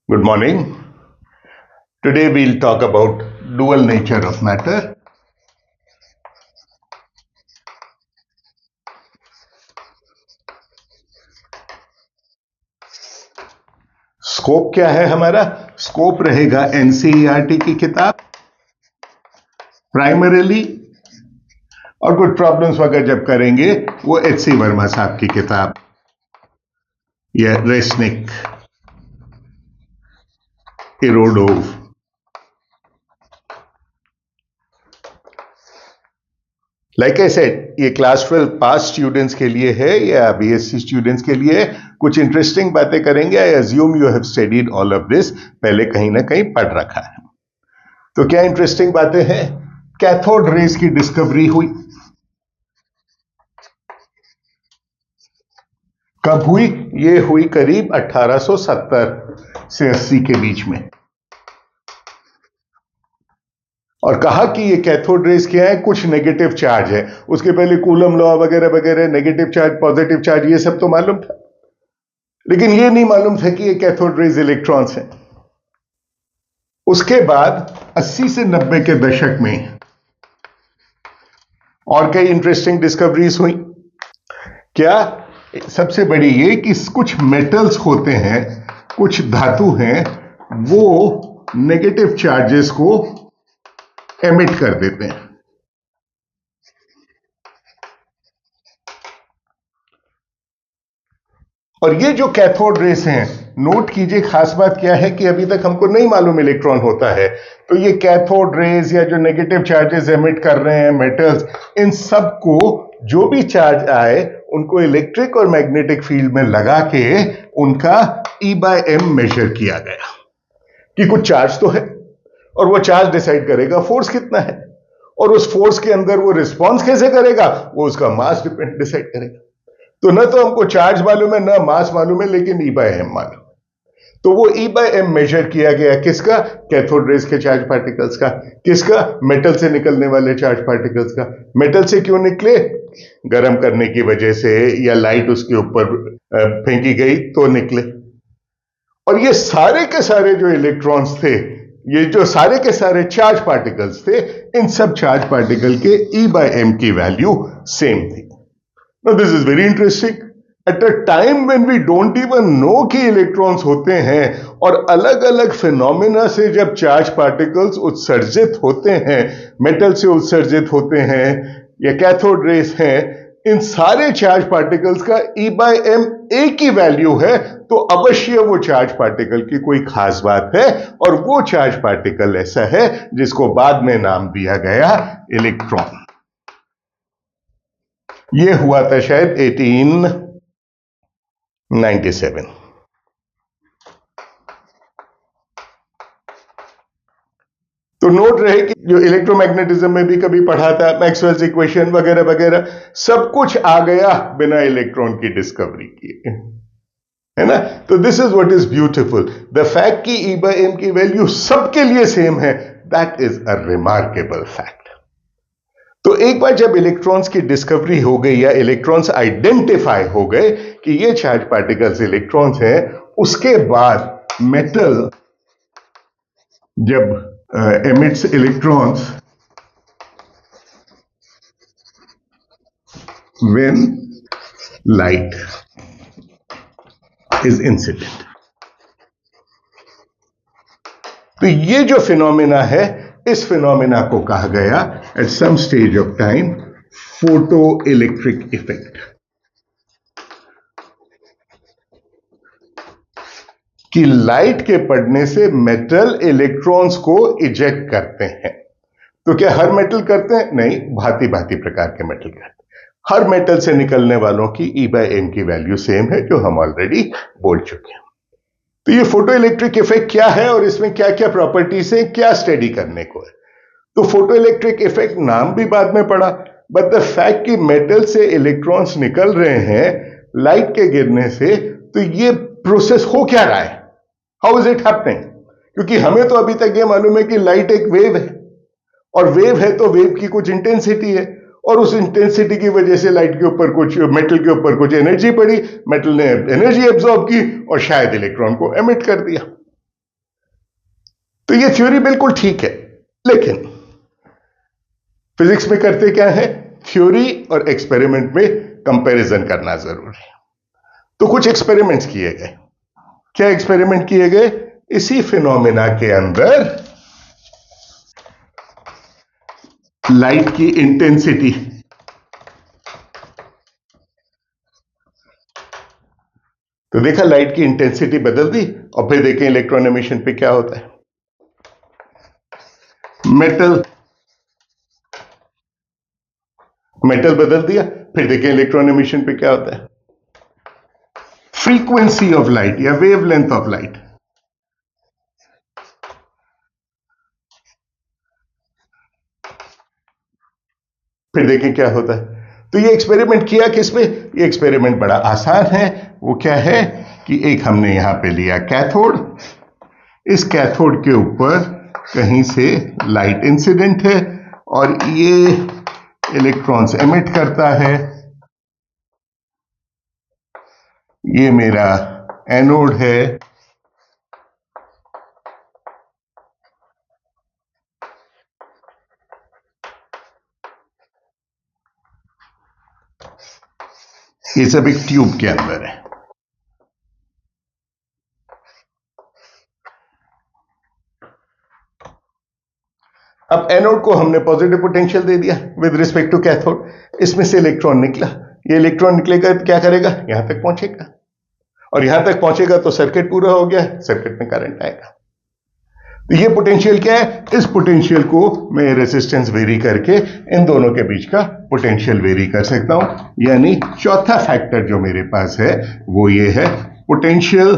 Good morning. Today we'll talk about dual nature of matter. Scope क्या है हमारा? Scope रहेगा एनसीईआरटी की किताब प्राइमरीली, और कुछ प्रॉब्लम्स वगैरह जब करेंगे वो एच.सी. वर्मा साहब की किताब या Resnik, Irodov. Like I said, ये क्लास 12 पास स्टूडेंट्स के लिए है या बीएससी स्टूडेंट्स के लिए है। कुछ इंटरेस्टिंग बातें करेंगे। I assume you have studied all of this, पहले कहीं ना कहीं पढ़ रखा है। तो क्या इंटरेस्टिंग बातें हैं? कैथोड रेज की डिस्कवरी हुई। कब हुई? ये हुई करीब 1870 से 80 के बीच में। और कहा कि ये कैथोड रेज क्या है? कुछ नेगेटिव चार्ज है। उसके पहले कूलम लॉ वगैरह वगैरह, नेगेटिव चार्ज, पॉजिटिव चार्ज, ये सब तो मालूम था, लेकिन ये नहीं मालूम था कि ये कैथोड रेज इलेक्ट्रॉन्स हैं। उसके बाद 80 से 90 के दशक में और कई इंटरेस्टिंग डिस्कवरीज हुई। क्या? सबसे बड़ी ये कि कुछ मेटल्स होते हैं, कुछ धातु हैं, वो नेगेटिव चार्जेस को एमिट कर देते हैं। और ये जो कैथोड रेस हैं, नोट कीजिए, खास बात क्या है कि अभी तक हमको नहीं मालूम इलेक्ट्रॉन होता है। तो ये कैथोड रेस या जो नेगेटिव चार्जेस एमिट कर रहे हैं मेटल्स, इन सब को जो भी चार्ज आए उनको इलेक्ट्रिक और मैग्नेटिक फील्ड में लगा के उनका E/m मेजर किया गया कि कुछ चार्ज तो है, और वो चार्ज डिसाइड करेगा फोर्स कितना है, और उस फोर्स के अंदर वो रिस्पॉन्स कैसे करेगा, वो उसका मास डिसाइड करेगा। तो न तो हमको चार्ज मालूम है, न मास मालूम है, लेकिन E/m मालूम है। तो वो E/m मेजर किया गया किसका? कैथोड रेज के चार्ज पार्टिकल्स का। किसका? मेटल से निकलने वाले चार्ज पार्टिकल्स का। मेटल से क्यों निकले? गर्म करने की वजह से, या लाइट उसके ऊपर फेंकी गई तो निकले। और ये सारे के सारे जो इलेक्ट्रॉन्स थे, ये जो सारे के सारे चार्ज पार्टिकल्स थे, इन सब चार्ज पार्टिकल के E/m की वैल्यू सेम थी। Now this is very interesting. At a time when we don't even know कि इलेक्ट्रॉन्स होते हैं, और अलग अलग फिनोमिना से जब चार्ज पार्टिकल्स उत्सर्जित होते हैं, मेटल से उत्सर्जित होते हैं या कैथोड रेस हैं, इन सारे चार्ज पार्टिकल्स का E/m एक ही वैल्यू है, तो अवश्य वो चार्ज पार्टिकल की कोई खास बात है, और वो चार्ज पार्टिकल ऐसा है जिसको बाद में नाम दिया गया इलेक्ट्रॉन। ये हुआ था शायद 1897। तो नोट रहे कि जो इलेक्ट्रोमैग्नेटिज्म में भी कभी पढ़ा था, मैक्सवेल्स इक्वेशन वगैरह वगैरह, सब कुछ आ गया बिना इलेक्ट्रॉन की डिस्कवरी किए, है ना। तो this is what is beautiful, the fact कि E/m की वैल्यू सबके लिए सेम है, that is a remarkable fact. तो एक बार जब इलेक्ट्रॉन्स की डिस्कवरी हो गई, या इलेक्ट्रॉन्स आइडेंटिफाई हो गए कि ये चार्ज पार्टिकल्स इलेक्ट्रॉन्स हैं, उसके बाद मेटल जब emits electrons when light is incident, तो ये जो फिनोमिना है, इस फिनोमिना को कहा गया at some stage of time photo electric effect. कि लाइट के पड़ने से मेटल इलेक्ट्रॉन्स को इजेक्ट करते हैं। तो क्या हर मेटल करते हैं? नहीं, भांति भांति प्रकार के मेटल करते हैं। हर मेटल से निकलने वालों की E/m की वैल्यू सेम है, जो हम ऑलरेडी बोल चुके हैं। तो ये फोटो इलेक्ट्रिक इफेक्ट क्या है, और इसमें क्या क्या प्रॉपर्टीज है, क्या स्टडी करने को है? तो फोटो इलेक्ट्रिक इफेक्ट नाम भी बाद में पढ़ा, बट द फैक्ट कि मेटल से इलेक्ट्रॉन्स निकल रहे हैं लाइट के गिरने से, तो ये प्रोसेस हो क्या रहा है, हाउ इज इट हैपनिंग? क्योंकि हमें तो अभी तक ये मालूम है कि लाइट एक वेव है, और वेव है तो वेव की कुछ इंटेंसिटी है, और उस इंटेंसिटी की वजह से लाइट के ऊपर कुछ, मेटल के ऊपर कुछ एनर्जी पड़ी, मेटल ने एनर्जी एब्जॉर्ब की और शायद इलेक्ट्रॉन को एमिट कर दिया। तो ये थ्योरी बिल्कुल ठीक है, लेकिन फिजिक्स में करते क्या है, थ्योरी और एक्सपेरिमेंट में कंपैरिजन करना जरूरी है। तो कुछ एक्सपेरिमेंट्स किए गए। क्या एक्सपेरिमेंट किए गए? इसी फिनोमेना के अंदर लाइट की इंटेंसिटी, तो देखा लाइट की इंटेंसिटी बदल दी, और फिर देखें इलेक्ट्रॉन एमिशन पे क्या होता है। मेटल मेटल बदल दिया, फिर देखें इलेक्ट्रॉन एमिशन पे क्या होता है। फ्रीक्वेंसी ऑफ लाइट या वेवलेंथ ऑफ लाइट, फिर देखें क्या होता है। तो ये एक्सपेरिमेंट किया किस पे? ये एक्सपेरिमेंट बड़ा आसान है। वो क्या है कि एक हमने यहां पे लिया कैथोड, इस कैथोड के ऊपर कहीं से लाइट इंसिडेंट है और ये इलेक्ट्रॉन्स एमिट करता है। ये मेरा एनोड है, ये सब एक ट्यूब के अंदर है। अब एनोड को हमने पॉजिटिव पोटेंशियल दे दिया विद रिस्पेक्ट टू कैथोड, इसमें से इलेक्ट्रॉन निकला। ये इलेक्ट्रॉन निकलेगा तो क्या करेगा? यहां तक पहुंचेगा, और यहां तक पहुंचेगा तो सर्किट पूरा हो गया, सर्किट में करंट आएगा। तो ये पोटेंशियल क्या है? इस पोटेंशियल को मैं रेजिस्टेंस वेरी करके इन दोनों के बीच का पोटेंशियल वेरी कर सकता हूं। यानी चौथा फैक्टर जो मेरे पास है वो ये है, potential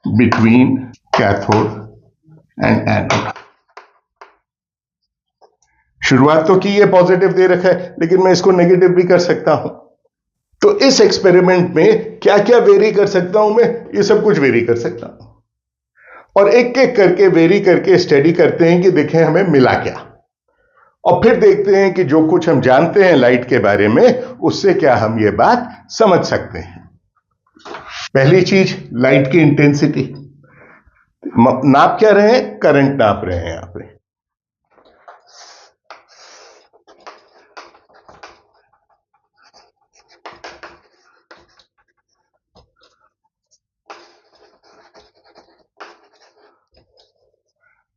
between cathode and anode. शुरुआत तो की ये पॉजिटिव दे रखा है, लेकिन मैं इसको नेगेटिव भी कर सकता हूं। तो इस एक्सपेरिमेंट में क्या क्या वेरी कर सकता हूं मैं? ये सब कुछ वेरी कर सकता हूं, और एक एक करके वेरी करके स्टडी करते हैं कि देखें हमें मिला क्या, और फिर देखते हैं कि जो कुछ हम जानते हैं लाइट के बारे में उससे क्या हम ये बात समझ सकते हैं। पहली चीज, लाइट की इंटेंसिटी। नाप क्या रहे हैं? करंट नाप रहे हैं यहां पे।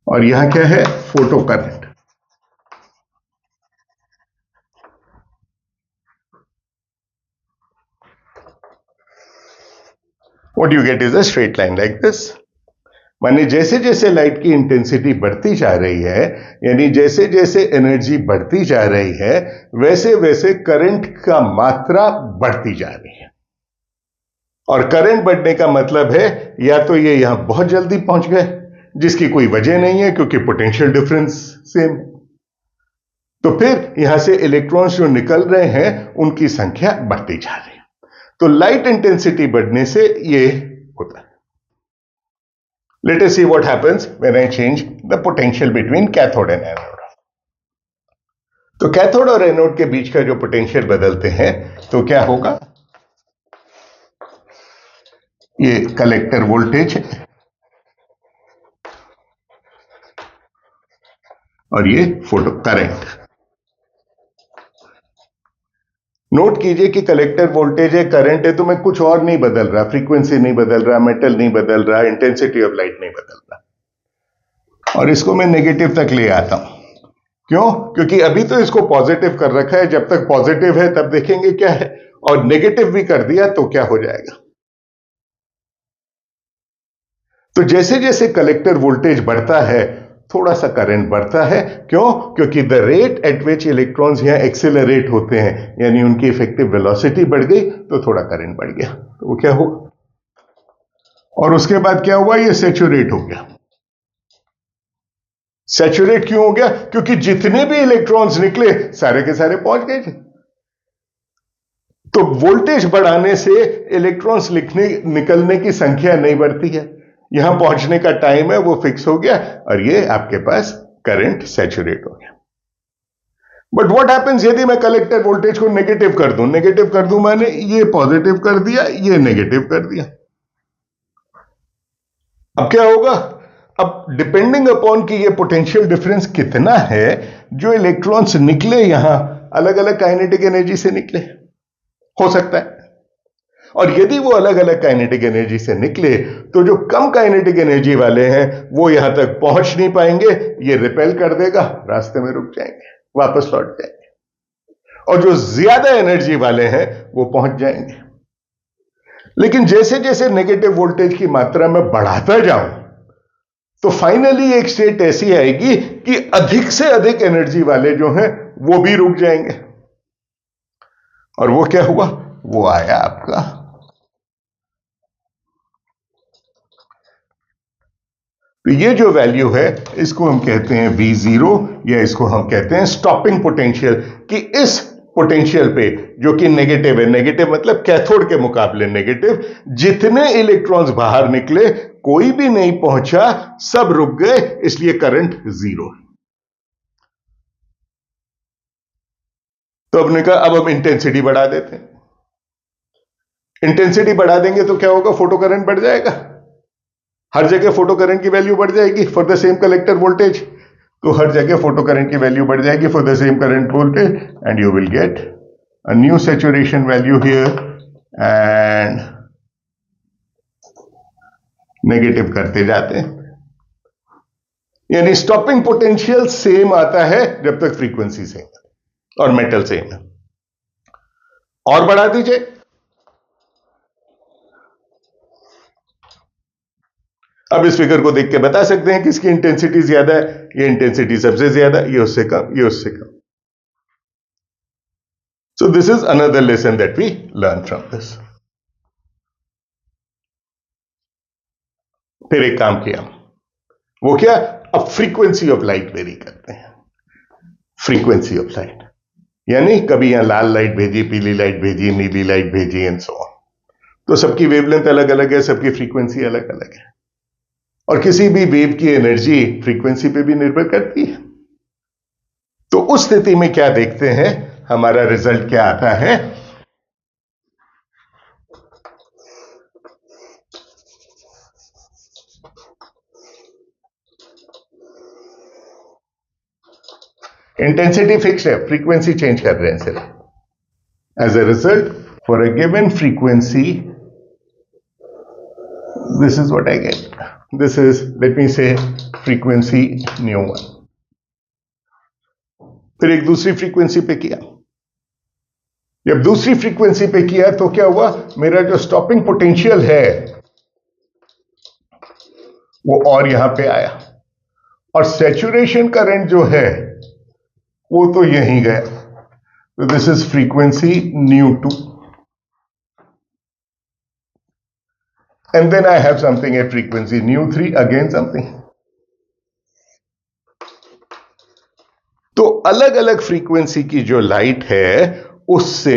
और यहां क्या है? Photo current. What you get is a straight line like this. माने जैसे जैसे लाइट की इंटेंसिटी बढ़ती जा रही है, यानी जैसे जैसे एनर्जी बढ़ती जा रही है, वैसे वैसे करंट का मात्रा बढ़ती जा रही है। और करंट बढ़ने का मतलब है या तो ये यहां बहुत जल्दी पहुंच गए, जिसकी कोई वजह नहीं है क्योंकि पोटेंशियल डिफरेंस सेम, तो फिर यहां से इलेक्ट्रॉन्स जो निकल रहे हैं उनकी संख्या बढ़ती जा रही है। तो लाइट इंटेंसिटी बढ़ने से ये होता है। Let us see what happens when I change the potential between cathode and anode. तो कैथोड और एनोड के बीच का जो पोटेंशियल बदलते हैं तो क्या होगा? ये कलेक्टर वोल्टेज है और ये फोटो करंट। नोट कीजिए कि कलेक्टर वोल्टेज है, करंट है, तो मैं कुछ और नहीं बदल रहा, फ्रीक्वेंसी नहीं बदल रहा, मेटल नहीं बदल रहा, इंटेंसिटी ऑफ लाइट नहीं बदल रहा, और इसको मैं नेगेटिव तक ले आता हूं। क्यों? क्योंकि अभी तो इसको पॉजिटिव कर रखा है, जब तक पॉजिटिव है तब देखेंगे क्या है, और नेगेटिव भी कर दिया तो क्या हो जाएगा। तो जैसे जैसे कलेक्टर वोल्टेज बढ़ता है थोड़ा सा करंट बढ़ता है। क्यों? क्योंकि the rate at which electrons यहां एक्सेलरेट होते हैं, यानी उनकी इफेक्टिव वेलोसिटी बढ़ गई तो थोड़ा करंट बढ़ गया। तो वो क्या हुआ, और उसके बाद क्या हुआ? ये सैचुरेट हो गया। सैचुरेट क्यों हो गया? क्योंकि जितने भी इलेक्ट्रॉन्स निकले सारे के सारे पहुंच गए थे। तो वोल्टेज बढ़ाने से इलेक्ट्रॉन्स निकलने की संख्या नहीं बढ़ती है, यहां पहुंचने का टाइम है वो फिक्स हो गया, और ये आपके पास करंट सैचुरेट हो गया। बट व्हाट हैपेंस यदि मैं कलेक्टर वोल्टेज को नेगेटिव कर दूं? नेगेटिव कर दूं माने ये पॉजिटिव कर दिया, ये नेगेटिव कर दिया, अब क्या होगा? अब डिपेंडिंग अपॉन कि ये पोटेंशियल डिफरेंस कितना है, जो इलेक्ट्रॉन्स निकले यहां अलग अलग काइनेटिक एनर्जी से निकले, हो सकता है। और यदि वो अलग अलग काइनेटिक एनर्जी से निकले तो जो कम काइनेटिक एनर्जी वाले हैं वो यहां तक पहुंच नहीं पाएंगे, ये रिपेल कर देगा, रास्ते में रुक जाएंगे, वापस लौट जाएंगे। और जो ज्यादा एनर्जी वाले हैं वो पहुंच जाएंगे। लेकिन जैसे जैसे नेगेटिव वोल्टेज की मात्रा में बढ़ाता जाऊं तो फाइनली एक स्टेट ऐसी आएगी कि अधिक से अधिक एनर्जी वाले जो हैं वो भी रुक जाएंगे। और वो क्या हुआ? वो आया आपका तो ये जो वैल्यू है इसको हम कहते हैं V0, या इसको हम कहते हैं स्टॉपिंग पोटेंशियल, कि इस पोटेंशियल पे जो कि नेगेटिव है, नेगेटिव मतलब कैथोड के मुकाबले नेगेटिव, जितने इलेक्ट्रॉन्स बाहर निकले कोई भी नहीं पहुंचा, सब रुक गए, इसलिए करंट जीरो। तो हमने कहा अब हम इंटेंसिटी बढ़ा देते हैं। इंटेंसिटी बढ़ा देंगे तो क्या होगा? फोटो करंट बढ़ जाएगा, हर जगह फोटो करंट की वैल्यू बढ़ जाएगी for the same collector voltage. तो हर जगह फोटो करंट की वैल्यू बढ़ जाएगी for the same current voltage, and you will get a new saturation value here, and negative करते जाते हैं। यानी स्टॉपिंग पोटेंशियल सेम आता है जब तक फ्रीक्वेंसी सेम है और मेटल सेम है। और बढ़ा दीजिए, अब इस फिगर को देख के बता सकते हैं कि इसकी इंटेंसिटी ज्यादा है, ये इंटेंसिटी सबसे ज्यादा, ये उससे कम, ये उससे कम। So this is another lesson that we learn from this. फिर एक काम किया, वो क्या? अब फ्रीक्वेंसी ऑफ लाइट वेरी करते हैं। फ्रीक्वेंसी ऑफ लाइट यानी कभी यहां लाल लाइट भेजी, पीली लाइट भेजी, नीली लाइट भेजी, एंड सो ऑन। तो सबकी वेवलेंथ अलग अलग है, सबकी फ्रीक्वेंसी अलग अलग है, और किसी भी वेव की एनर्जी फ्रीक्वेंसी पे भी निर्भर करती है। तो उस स्थिति में क्या देखते हैं, हमारा रिजल्ट क्या आता है? इंटेंसिटी फिक्स है, फ्रीक्वेंसी चेंज कर रहे हैं सिर्फ। As a result, for a given frequency, this is what I get. This is, let me say, frequency ν1। फिर एक दूसरी फ्रीक्वेंसी पे किया। जब दूसरी फ्रीक्वेंसी पे किया तो क्या हुआ? मेरा जो स्टॉपिंग पोटेंशियल है वो और यहां पे आया, और सैचुरेशन करंट जो है वो तो यहीं गया। तो this is frequency ν2, and then I have something at frequency ν3, again something. तो अलग अलग फ्रीक्वेंसी की जो लाइट है उससे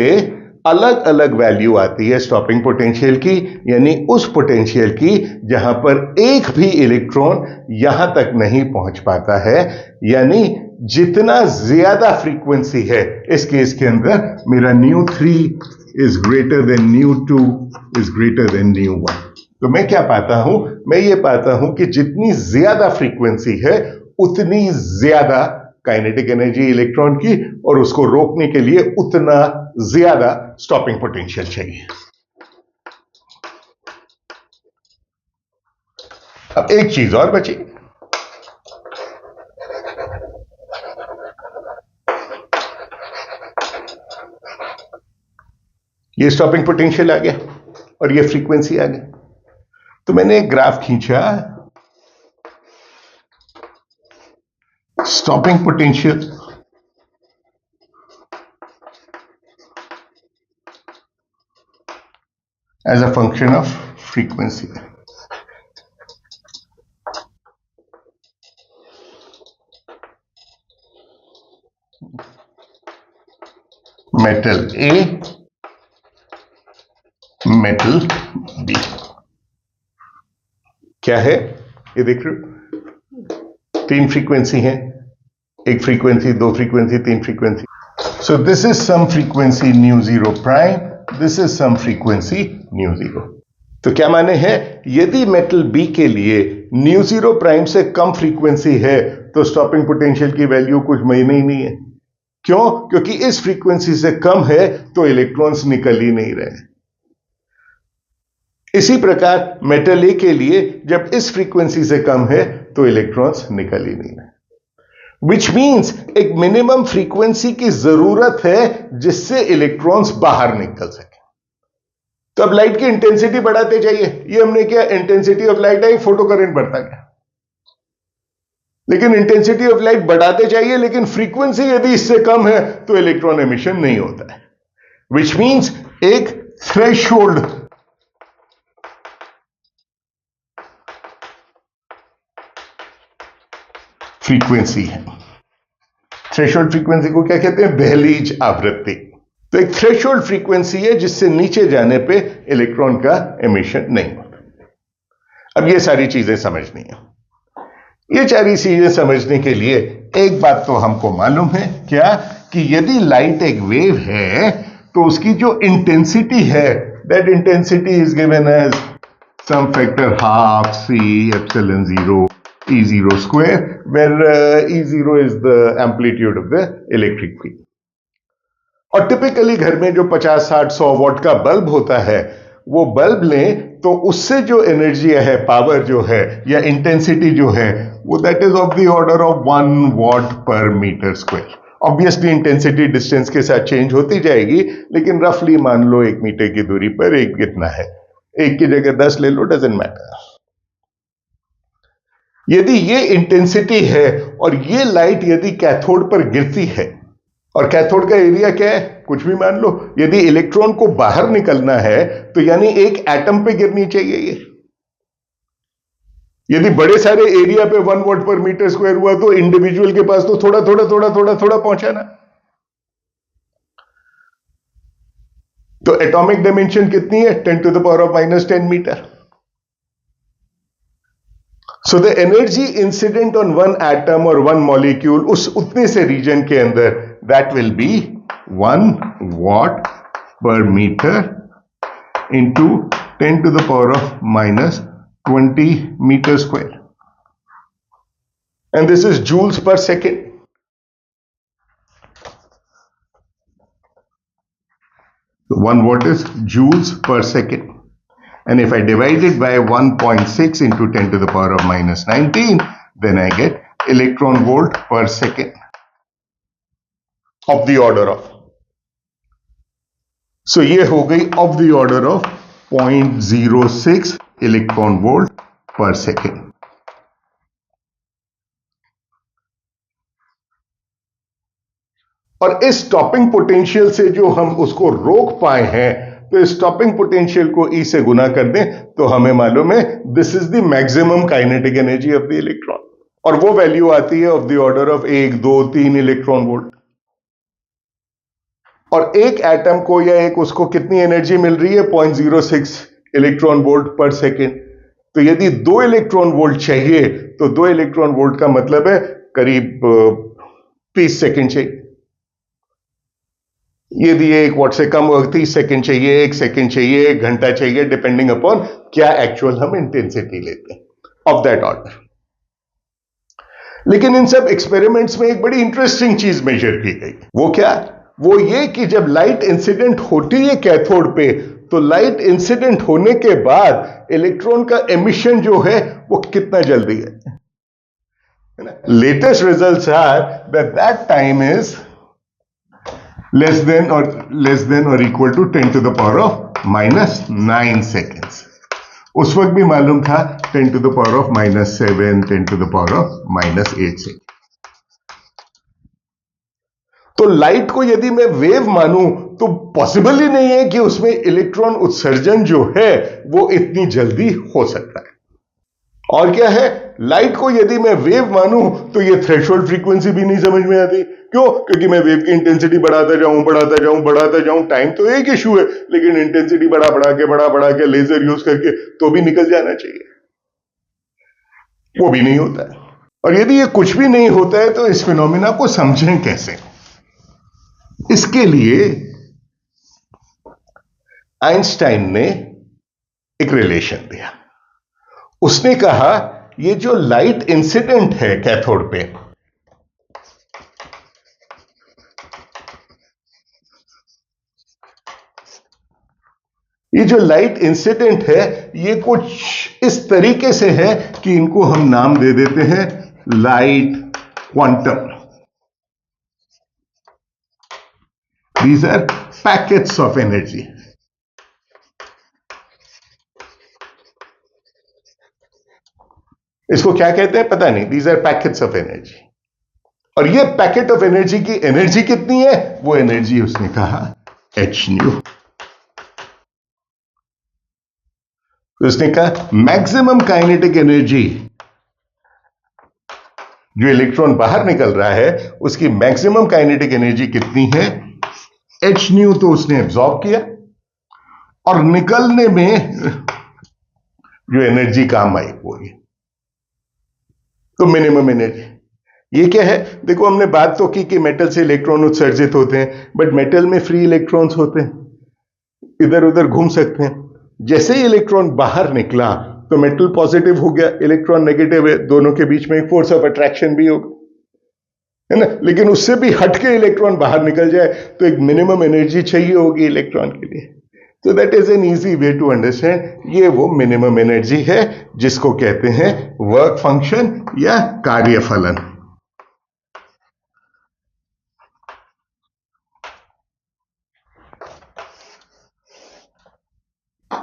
अलग अलग वैल्यू आती है स्टॉपिंग पोटेंशियल की, यानी उस पोटेंशियल की जहां पर एक भी इलेक्ट्रॉन यहां तक नहीं पहुंच पाता है। यानी जितना ज्यादा फ्रीक्वेंसी है, इस केस के अंदर मेरा ν3 is greater than ν2 is greater than ν1। तो मैं क्या पाता हूं? मैं ये पाता हूं कि जितनी ज्यादा फ्रीक्वेंसी है उतनी ज्यादा काइनेटिक एनर्जी इलेक्ट्रॉन की, और उसको रोकने के लिए उतना ज्यादा स्टॉपिंग पोटेंशियल चाहिए। अब एक चीज और बची, ये स्टॉपिंग पोटेंशियल आ गया और ये फ्रीक्वेंसी आ गया। तो मैंने एक ग्राफ खींचा, stopping potential as a function of frequency. Metal A, metal B। क्या है ये देख रहे हो? तीन फ्रीक्वेंसी है, एक फ्रीक्वेंसी, दो फ्रीक्वेंसी, तीन frequency. So this is some frequency ν0 prime, this is some frequency ν0, तो क्या माने हैं, यदि मेटल बी के लिए न्यू जीरो प्राइम से कम फ्रीक्वेंसी है तो स्टॉपिंग पोटेंशियल की वैल्यू कुछ महीने ही नहीं है। क्यों? क्योंकि इस फ्रीक्वेंसी से कम है तो इलेक्ट्रॉन्स निकल ही नहीं रहे। इसी प्रकार मेटल ए के लिए जब इस फ्रीक्वेंसी से कम है तो इलेक्ट्रॉन्स निकल ही नहीं रहे, विच मीन्स एक मिनिमम फ्रीक्वेंसी की जरूरत है जिससे इलेक्ट्रॉन्स बाहर निकल सके। तो अब लाइट की इंटेंसिटी बढ़ाते जाइए, ये हमने किया, intensity of light I, photo current बढ़ता गया। लेकिन इंटेंसिटी ऑफ लाइट बढ़ाते जाइए, लेकिन फ्रीक्वेंसी यदि इससे कम है तो इलेक्ट्रॉन एमिशन नहीं होता है, विच मीन्स एक थ्रेशोल्ड फ्रीक्वेंसी है। थ्रेशोल्ड फ्रीक्वेंसी को क्या कहते हैं? दहलीज आवृत्ति। तो एक थ्रेशोल्ड फ्रीक्वेंसी है जिससे नीचे जाने पे इलेक्ट्रॉन का एमिशन नहीं होता। अब ये सारी चीजें समझनी है। ये सारी चीजें समझने के लिए एक बात तो हमको मालूम है, क्या? कि यदि लाइट एक वेव है तो उसकी जो इंटेंसिटी है, that intensity is given as some factor half c epsilon 0 E0 square, where E0 is the amplitude of the electric field. और टिपिकली घर में जो 50, 60, 100 वॉट का बल्ब होता है, वो बल्ब लें तो उससे जो एनर्जी है, पावर जो है या इंटेंसिटी जो है, वो that is of the order of 1 watt per metre square. Obviously intensity distance के साथ चेंज होती जाएगी, लेकिन रफली मान लो 1 मीटर की दूरी पर एक कितना है, 1 की जगह 10 ले लो, डजंट मैटर। यदि ये इंटेंसिटी है और ये लाइट यदि कैथोड पर गिरती है, और कैथोड का एरिया क्या है? कुछ भी मान लो। यदि इलेक्ट्रॉन को बाहर निकलना है तो यानी एक एटम पे गिरनी चाहिए ये। यदि बड़े सारे एरिया पे 1 वॉट पर मीटर स्क्वायर हुआ तो इंडिविजुअल के पास तो थोड़ा थोड़ा थोड़ा थोड़ा थोड़ा पहुंचा ना। तो एटॉमिक डायमेंशन कितनी है? 10 to the power of -10 metre. So the energy incident on one atom or one molecule उस उतने से रीजन के अंदर, that will be 1 watt per meter into 10 to the power of -20 meter square, and this is joules per second. So 1 watt is joules per second. And if I divide it by 1.6 into 10 to the power of -19, then I get electron volt per second of the order of. So ये हो गई of the order of 0.06 electron volt per second. और इस stopping potential से जो हम उसको रोक पाए हैं, तो स्टॉपिंग पोटेंशियल को E से गुना कर दें तो हमें मालूम है this is the maximum kinetic energy of the electron, और वो वैल्यू आती है of the order of 1, 2, 3 electron volt. और एक एटम को या एक उसको कितनी एनर्जी मिल रही है? 0.06 इलेक्ट्रॉन वोल्ट पर सेकेंड। तो यदि 2 इलेक्ट्रॉन वोल्ट चाहिए तो 2 इलेक्ट्रॉन वोल्ट का मतलब है करीब 30 सेकेंड चाहिए। यदि 1 वॉट से कम हो, 30 सेकेंड चाहिए, 1 सेकेंड चाहिए, 1 घंटा चाहिए, डिपेंडिंग अपॉन क्या एक्चुअल हम इंटेंसिटी लेते हैं ऑफ दैट ऑर्डर। लेकिन इन सब एक्सपेरिमेंट्स में एक बड़ी इंटरेस्टिंग चीज मेजर की गई। वो क्या? वो ये कि जब लाइट इंसिडेंट होती है कैथोड पे, तो लाइट इंसिडेंट होने के बाद इलेक्ट्रॉन का एमिशन जो है वो कितना जल्दी है ना। Latest results are that time is less than or equal to 10 to the power of -9 seconds. उस वक्त भी मालूम था 10 to the power of -7, 10 to the power of -8 seconds. तो लाइट को यदि मैं वेव मानूं तो पॉसिबल ही नहीं है कि उसमें इलेक्ट्रॉन उत्सर्जन जो है वो इतनी जल्दी हो सकता है। और क्या है, लाइट को यदि मैं वेव मानूं तो ये थ्रेशोल्ड फ्रीक्वेंसी भी नहीं समझ में आती। क्यों? क्योंकि मैं वेव की इंटेंसिटी बढ़ाता जाऊं, टाइम तो एक इशू है, लेकिन इंटेंसिटी बढ़ा के लेजर यूज करके तो भी निकल जाना चाहिए, वो भी नहीं होता है। और यदि ये कुछ भी नहीं होता है तो इस फिनोमिना को समझें कैसे? इसके लिए आइंस्टाइन ने एक रिलेशन दिया। उसने कहा ये जो लाइट इंसिडेंट है कैथोड पे, ये जो लाइट इंसिडेंट है ये कुछ इस तरीके से है कि इनको हम नाम दे देते हैं light quantum. These are packets of energy. इसको क्या कहते हैं पता नहीं, these are packets of energy. और ये पैकेट ऑफ एनर्जी की एनर्जी कितनी है, वो एनर्जी उसने कहा एच न्यू। उसने कहा मैक्सिमम काइनेटिक एनर्जी, जो इलेक्ट्रॉन बाहर निकल रहा है उसकी मैक्सिमम काइनेटिक एनर्जी कितनी है, एच न्यू। तो उसने एब्जॉर्ब किया और निकलने में जो एनर्जी काम आई वो ये, तो मिनिमम एनर्जी। ये क्या है, देखो हमने बात तो की कि मेटल से इलेक्ट्रॉन उत्सर्जित होते हैं, बट मेटल में फ्री इलेक्ट्रॉन्स होते हैं, इधर उधर घूम सकते हैं। जैसे ही इलेक्ट्रॉन बाहर निकला तो मेटल पॉजिटिव हो गया, इलेक्ट्रॉन नेगेटिव है, दोनों के बीच में एक फोर्स ऑफ अट्रैक्शन भी होगा, है ना। लेकिन उससे भी हटके इलेक्ट्रॉन बाहर निकल जाए तो एक मिनिमम एनर्जी चाहिए होगी इलेक्ट्रॉन के लिए। तो that is an easy way to understand, ये वो मिनिमम एनर्जी है जिसको कहते हैं वर्क फंक्शन या कार्यफलन।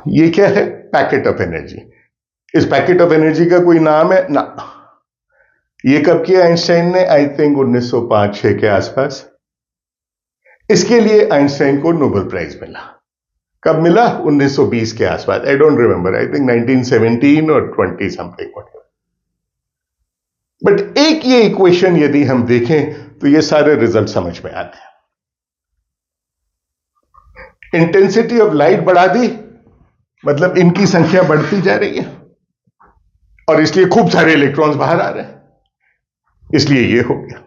ये क्या है, पैकेट ऑफ एनर्जी। इस पैकेट ऑफ एनर्जी का कोई नाम है ना। ये कब किया आइंस्टाइन ने, आई थिंक 1905-6 के आसपास। इसके लिए आइंस्टाइन को नोबेल प्राइज मिला। कब मिला, 1920 के आसपास, I don't remember, I think 1917 और 20 समथिंग। बट एक ये इक्वेशन यदि हम देखें तो ये सारे रिजल्ट समझ में आते हैं। इंटेंसिटी ऑफ लाइट बढ़ा दी, मतलब इनकी संख्या बढ़ती जा रही है और इसलिए खूब सारे इलेक्ट्रॉन्स बाहर आ रहे हैं, इसलिए ये हो गया।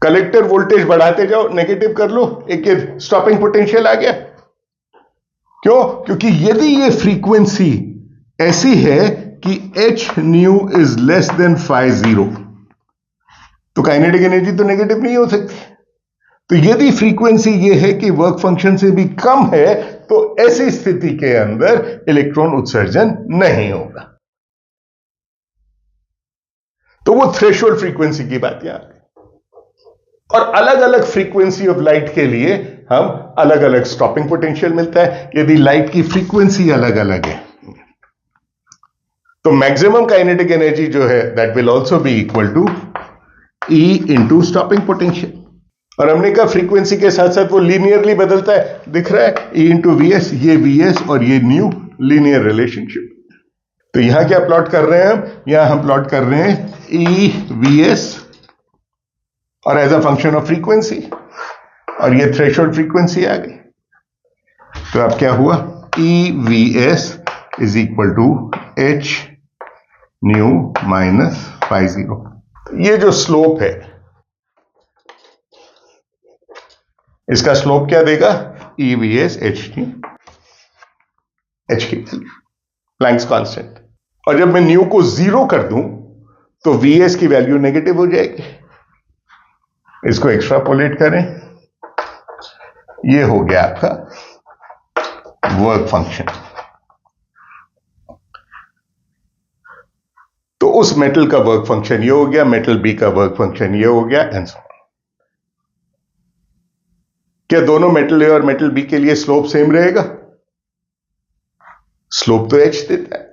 कलेक्टर वोल्टेज बढ़ाते जाओ, नेगेटिव कर लो, एक स्टॉपिंग पोटेंशियल आ गया। क्यों, क्योंकि यदि ये फ्रीक्वेंसी ऐसी है कि h nu is less than phi zero, तो काइनेटिक एनर्जी तो नेगेटिव नहीं हो सकती। तो यदि फ्रीक्वेंसी ये है कि वर्क फंक्शन से भी कम है तो ऐसी स्थिति के अंदर इलेक्ट्रॉन उत्सर्जन नहीं होगा। तो वो थ्रेशोल्ड फ्रीक्वेंसी की बात यहां है। और अलग अलग फ्रीक्वेंसी ऑफ लाइट के लिए हम अलग अलग स्टॉपिंग पोटेंशियल मिलता है। यदि लाइट की फ्रीक्वेंसी अलग अलग है तो मैक्सिमम काइनेटिक एनर्जी जो है that will also be equal to e into stopping potential. और हमने कहा फ्रीक्वेंसी के साथ साथ वो लीनियरली बदलता है, दिख रहा है ई इंटू वी एस, ये वी एस और ये न्यू लीनियर रिलेशनशिप। तो यहां क्या प्लॉट कर रहे हैं हम, यहां हम प्लॉट कर रहे हैं ई वी एस और as a function of frequency, और ये थ्रेशोल्ड फ्रीक्वेंसी आ गई। तो अब क्या हुआ, e V s is equal to h nu minus phi zero. ये जो स्लोप है, इसका स्लोप क्या देगा, e V s h nu, h की वैल्यू प्लैंक्स कांस्टेंट। और जब मैं न्यू को जीरो कर दूं तो वी एस की वैल्यू नेगेटिव हो जाएगी। इसको एक्स्ट्रापोलेट करें, ये हो गया आपका वर्क फंक्शन। तो उस मेटल का वर्क फंक्शन ये हो गया, मेटल बी का वर्क फंक्शन ये हो गया, एंड सो ऑन। क्या दोनों मेटल ए और मेटल बी के लिए स्लोप सेम रहेगा? स्लोप तो एच देता है,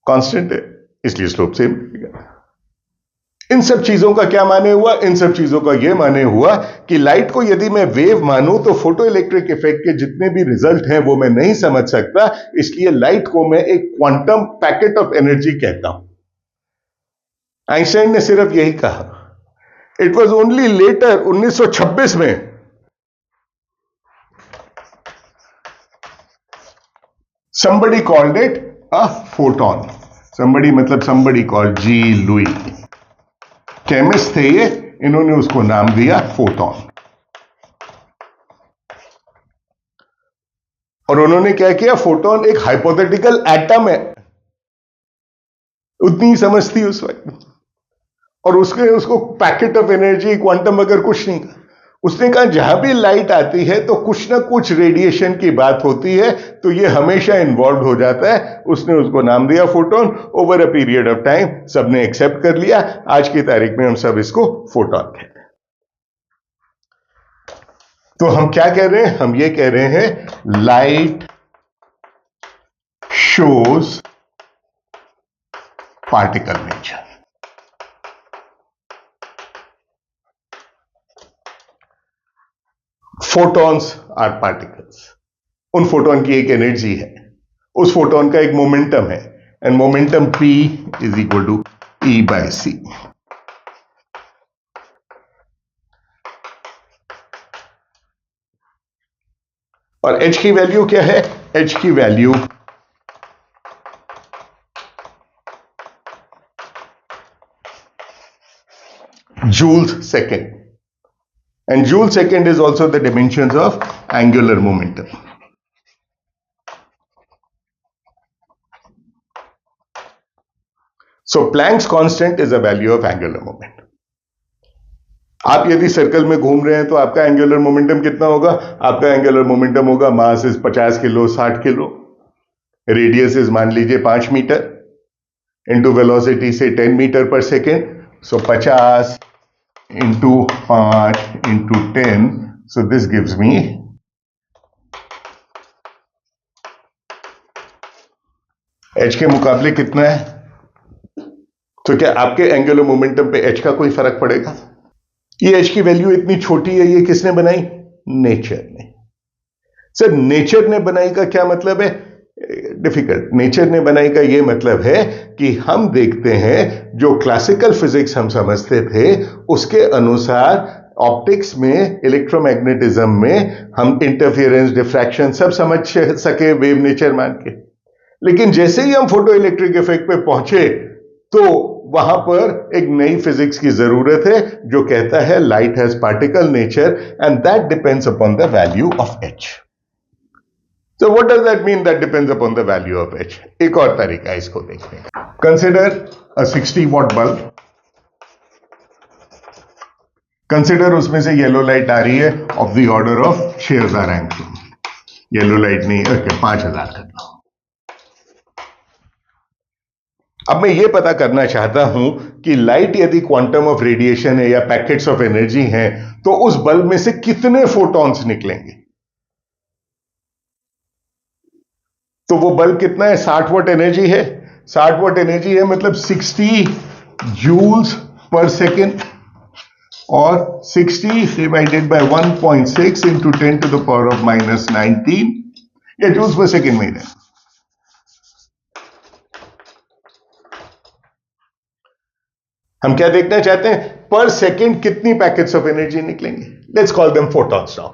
कांस्टेंट है, इसलिए स्लोप सेम रहेगा। इन सब चीजों का क्या माने हुआ, इन सब चीजों का यह माने हुआ कि लाइट को यदि मैं वेव मानूं तो फोटो इलेक्ट्रिक इफेक्ट के जितने भी रिजल्ट हैं वो मैं नहीं समझ सकता, इसलिए लाइट को मैं एक क्वांटम पैकेट ऑफ एनर्जी कहता हूं। आइंस्टाइन ने सिर्फ यही कहा। इट वॉज ओनली लेटर 1926 में somebody called it a photon. somebody मतलब somebody called G. Louis, chemist थे ये, इन्होंने उसको नाम दिया फोटोन। और उन्होंने क्या किया, फोटोन एक हाइपोथेटिकल एटम है, उतनी ही समझ थी उस वक्त, और उसको पैकेट ऑफ एनर्जी क्वांटम वगैरह कुछ नहीं कहा। उसने कहा जहां भी लाइट आती है तो कुछ ना कुछ रेडिएशन की बात होती है, तो ये हमेशा इन्वॉल्व हो जाता है। उसने उसको नाम दिया photon. Over a period of time सबने एक्सेप्ट कर लिया। आज की तारीख में हम सब इसको फोटोन कहते हैं। तो हम क्या कह रहे हैं, हम ये कह रहे हैं light shows particle nature. Photons are particles. उन फोटोन की एक एनर्जी है, उस फोटोन का एक मोमेंटम है, and momentum p is equal to E by C। और h की वैल्यू क्या है, h की value joules second, and joule second is also the dimensions of angular momentum. So Planck's constant is a value of angular moment. आप यदि circle में घूम रहे हैं तो आपका एंगुलर मोमेंटम कितना होगा, आपका एंगुलर मोमेंटम होगा mass is 50 kilo 60 kilo, radius is मान लीजिए 5 मीटर, इंटू वेलोसिटी से 10 मीटर पर second, so 50 into 5 into 10, so this gives me h के मुकाबले कितना है। तो क्या आपके एंगुलर मोमेंटम पे h का कोई फर्क पड़ेगा? ये h की वैल्यू इतनी छोटी है, ये किसने बनाई, नेचर ने। सर नेचर ने बनाई का क्या मतलब है, डिफिकल्ट। नेचर ने बनाई का यह मतलब है कि हम देखते हैं जो क्लासिकल फिजिक्स हम समझते थे उसके अनुसार ऑप्टिक्स में, इलेक्ट्रोमैग्नेटिज्म में हम इंटरफेरेंस, डिफ्रैक्शन सब समझ सके वेव नेचर मान के। लेकिन जैसे ही हम फोटो इलेक्ट्रिक इफेक्ट पे पहुंचे तो वहां पर एक नई फिजिक्स की जरूरत है जो कहता है light has particle nature and that depends upon the value of H. So what does that mean, that depends upon the value of H? एक और तरीका है इसको देखने का। Consider a 60 watt bulb. Consider उसमें से येलो लाइट आ रही है of the order of 6000 angstrom. Yellow light नहीं, ओके 5000 कर लो। अब मैं ये पता करना चाहता हूं कि लाइट यदि क्वांटम ऑफ रेडिएशन है या पैकेट्स ऑफ एनर्जी हैं तो उस बल्ब में से कितने फोटॉन्स निकलेंगे। तो वो बल्ब कितना है, 60 वॉट एनर्जी है। 60 वॉट एनर्जी है मतलब 60 जूल्स पर सेकेंड, और 60 divided by 1.6 into 10 to the power of -19, या जूल्स पर सेकेंड में है। हम क्या देखना चाहते हैं, पर सेकेंड कितनी पैकेट्स ऑफ एनर्जी निकलेंगे। Let's call them photons now,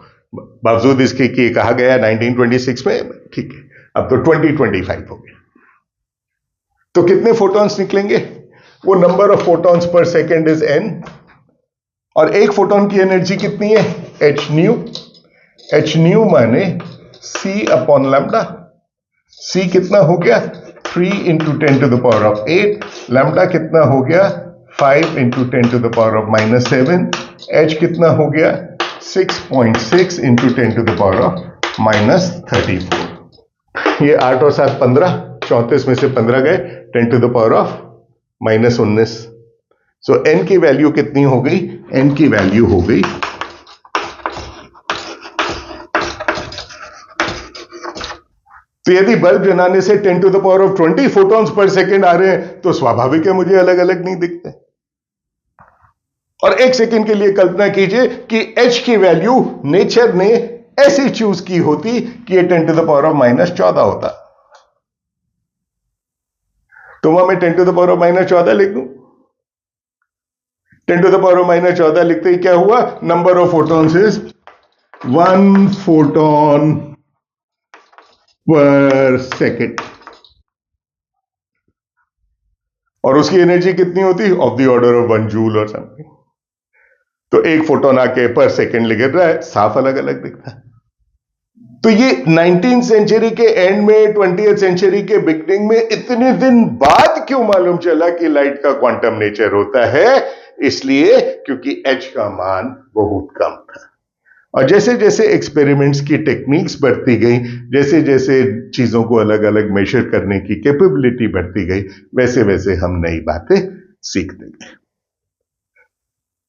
बावजूद इसके कि कहा गया 1926 में, ठीक है, अब तो 2025 हो गया। तो कितने फोटॉन्स निकलेंगे, वो नंबर ऑफ फोटॉन्स पर सेकेंड इज n, और एक फोटॉन की एनर्जी कितनी है, h न्यू। h न्यू माने c अपॉन लैम्डा। c कितना हो गया, 3 into 10 to the power of 8, lambda कितना हो गया, 5 into 10 to the power of -7, h कितना हो गया, 6.6 into 10 to the power of -34। ये 8 और 7 15, 34 में से 15 गए, 10 to the power of -19। So n की वैल्यू कितनी हो गई, n की वैल्यू हो गई तो यदि बल्ब जलाने से 10 to the power of 20 photons पर सेकेंड आ रहे हैं तो स्वाभाविक है मुझे अलग अलग नहीं दिखते। और एक सेकेंड के लिए कल्पना कीजिए कि h की वैल्यू नेचर ने ऐसी चूज की होती कि ये 10 टू द पावर ऑफ -14 होता, तो वहां मैं 10 टू द पावर ऑफ -14 लिख दूं। 10 टू द पावर ऑफ -14 लिखते ही क्या हुआ, number of photons is 1 photon पर सेकेंड, और उसकी एनर्जी कितनी होती, of the order of 1 joule और समथिंग। तो एक फोटोन आके पर सेकेंड गिर रहा है, साफ अलग अलग दिखता है। तो ये 19th सेंचुरी के एंड में 20th सेंचुरी के बिगनिंग में इतने दिन बाद क्यों मालूम चला कि लाइट का क्वांटम नेचर होता है? इसलिए क्योंकि h का मान बहुत कम था। और जैसे जैसे एक्सपेरिमेंट्स की टेक्निक्स बढ़ती गई, जैसे जैसे चीजों को अलग अलग मेजर करने की कैपेबिलिटी बढ़ती गई, वैसे वैसे हम नई बातें सीखते गए।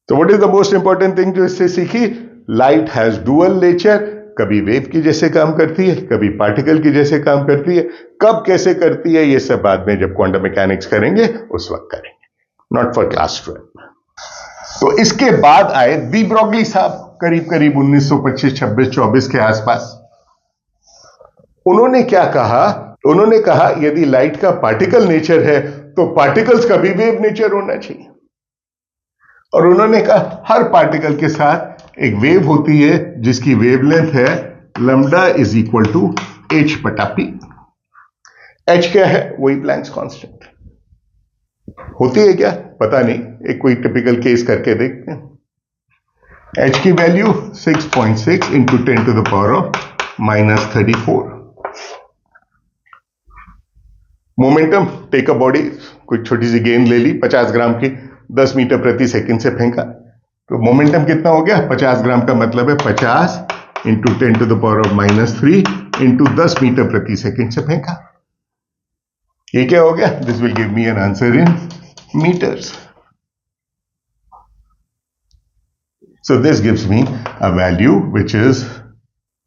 तो what is the most important thing जो इससे सीखी? Light has dual nature. कभी वेव की जैसे काम करती है, कभी पार्टिकल की जैसे काम करती है। कब कैसे करती है ये सब बाद में जब क्वांटम मैकेनिक्स करेंगे उस वक्त करेंगे, नॉट फॉर क्लास 12। तो इसके बाद आए डी ब्रॉगली साहब, करीब करीब 1925, 26, 24 के आसपास। उन्होंने क्या कहा? उन्होंने कहा यदि लाइट का पार्टिकल नेचर है तो पार्टिकल्स का भी वेव नेचर होना चाहिए। और उन्होंने कहा हर पार्टिकल के साथ एक वेव होती है जिसकी वेवलेंथ है lambda is equal to h बटा p। h क्या है? वही प्लैंक्स कांस्टेंट। होती है क्या? पता नहीं, एक कोई टिपिकल केस करके देखते हैं। h की value 6.6 into 10 to the power of -34। Momentum, take a body, कोई छोटी सी गेंद ले ली 50 ग्राम की, 10 मीटर प्रति सेकंड से फेंका, तो मोमेंटम कितना हो गया? 50 ग्राम का मतलब है 50 into 10 to the power of -3 into 10 metre प्रति सेकंड से फेंका। ये क्या हो गया? This will give me an answer in metres. So this gives me a value which is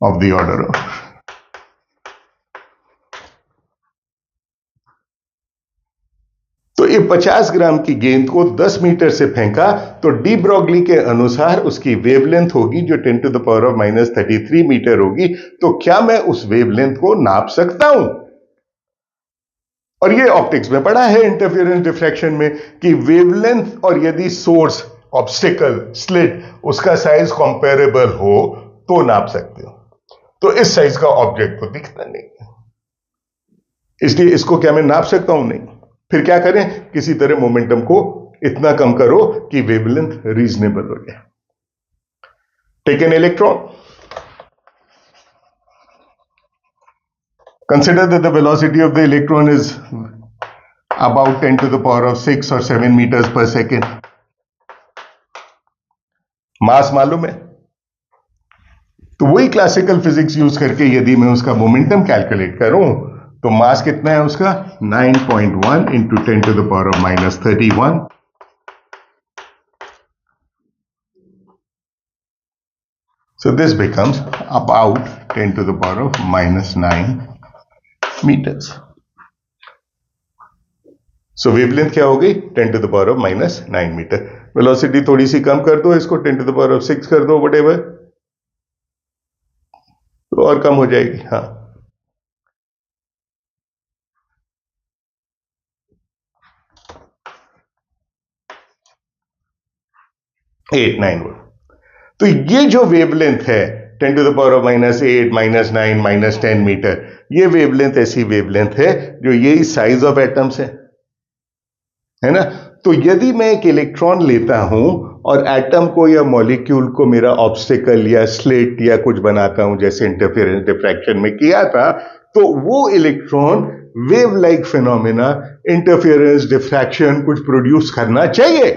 of the order of, तो ये 50 ग्राम की गेंद को 10 मीटर से फेंका तो डी ब्रॉगली के अनुसार उसकी वेवलेंथ होगी जो 10 to the power of -33 metre होगी। तो क्या मैं उस वेवलेंथ को नाप सकता हूं? और ये ऑप्टिक्स में पढ़ा है इंटरफेरेंस डिफ्रैक्शन में कि वेवलेंथ और यदि सोर्स, ऑब्स्टिकल, स्लिट, उसका साइज कंपेरेबल हो तो नाप सकते हो। तो इस साइज का ऑब्जेक्ट तो दिखता नहीं, इसलिए इसको क्या मैं नाप सकता हूं? नहीं। फिर क्या करें? किसी तरह मोमेंटम को इतना कम करो कि वेवलेंथ रीजनेबल हो जाए। Take an electron, consider that the velocity of the electron is about 10 to the power of 6 or 7 meters per second. मास मालूम है, तो वही क्लासिकल फिजिक्स यूज करके यदि मैं उसका मोमेंटम कैलकुलेट करूं तो मास कितना है उसका? 9.1 into 10 to the power of -31। So this becomes about 10 to the power of -9 meters. So wavelength क्या हो गई? 10 to the power of -9 metre. Velocity थोड़ी सी कम कर दो, इसको 10 to the power of 6 कर दो, whatever, तो और कम हो जाएगी। हाँ, 8, 9 वोल्ट। तो ये जो वेवलेंथ है 10 to the power of -8, -9, -10 metre, ये वेवलेंथ ऐसी वेवलेंथ है जो यही साइज ऑफ एटम्स है ना। तो यदि मैं एक इलेक्ट्रॉन लेता हूं और एटम को या मॉलिक्यूल को मेरा ऑब्स्टिकल या स्लिट या कुछ बनाता हूं जैसे इंटरफेरेंस डिफ्रैक्शन में किया था, तो वो electron wave like phenomena, interference diffraction कुछ प्रोड्यूस करना चाहिए।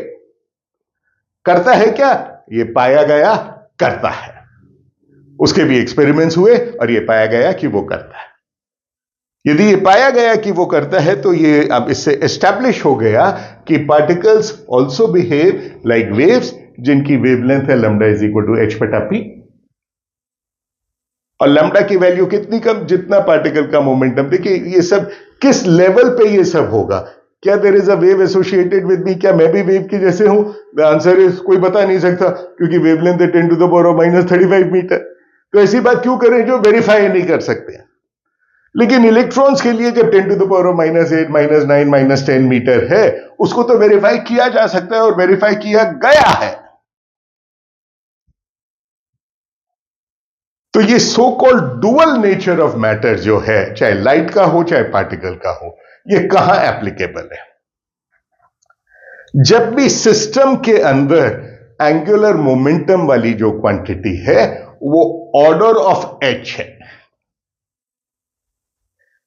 करता है क्या? ये पाया गया करता है। उसके भी एक्सपेरिमेंट्स हुए और ये पाया गया कि वो करता है। यदि ये पाया गया कि वो करता है तो ये अब इससे एस्टैब्लिश हो गया कि particles also behave like waves जिनकी वेवलेंथ है lambda is equal to h बटा p। और लैम्डा की वैल्यू कितनी कम, जितना पार्टिकल का मोमेंटम। देखिए ये सब किस लेवल पे ये सब होगा। क्या there is a wave associated with me? क्या मैं भी वेव के जैसे हूं? द आंसर इज कोई बता नहीं सकता, क्योंकि वेवलेंथ है 10 to the power of -35 metre. तो ऐसी बात क्यों करें जो वेरीफाई नहीं कर सकते। लेकिन इलेक्ट्रॉन्स के लिए जब 10 to the power of -8, -9, -10 metre है, उसको तो वेरीफाई किया जा सकता है और वेरीफाई किया गया है। तो ये so called dual nature of matter जो है, चाहे लाइट का हो चाहे पार्टिकल का हो, ये कहां एप्लीकेबल है? जब भी सिस्टम के अंदर एंगुलर मोमेंटम वाली जो क्वांटिटी है वो ऑर्डर ऑफ h है,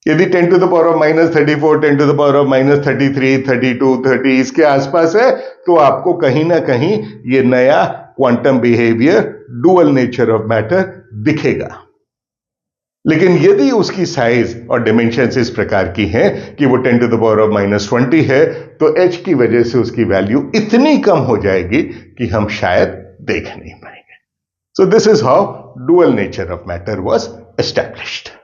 यदि 10 to the power of -34, 10 to the power of -33, 32, 30 इसके आसपास है, तो आपको कहीं ना कहीं ये नया quantum behaviour, dual nature of matter दिखेगा। लेकिन यदि उसकी साइज और डिमेंशंस इस प्रकार की हैं कि वो 10 टू द पावर ऑफ -20 है, तो h की वजह से उसकी वैल्यू इतनी कम हो जाएगी कि हम शायद देख नहीं पाएंगे। So this is how dual nature of matter was established.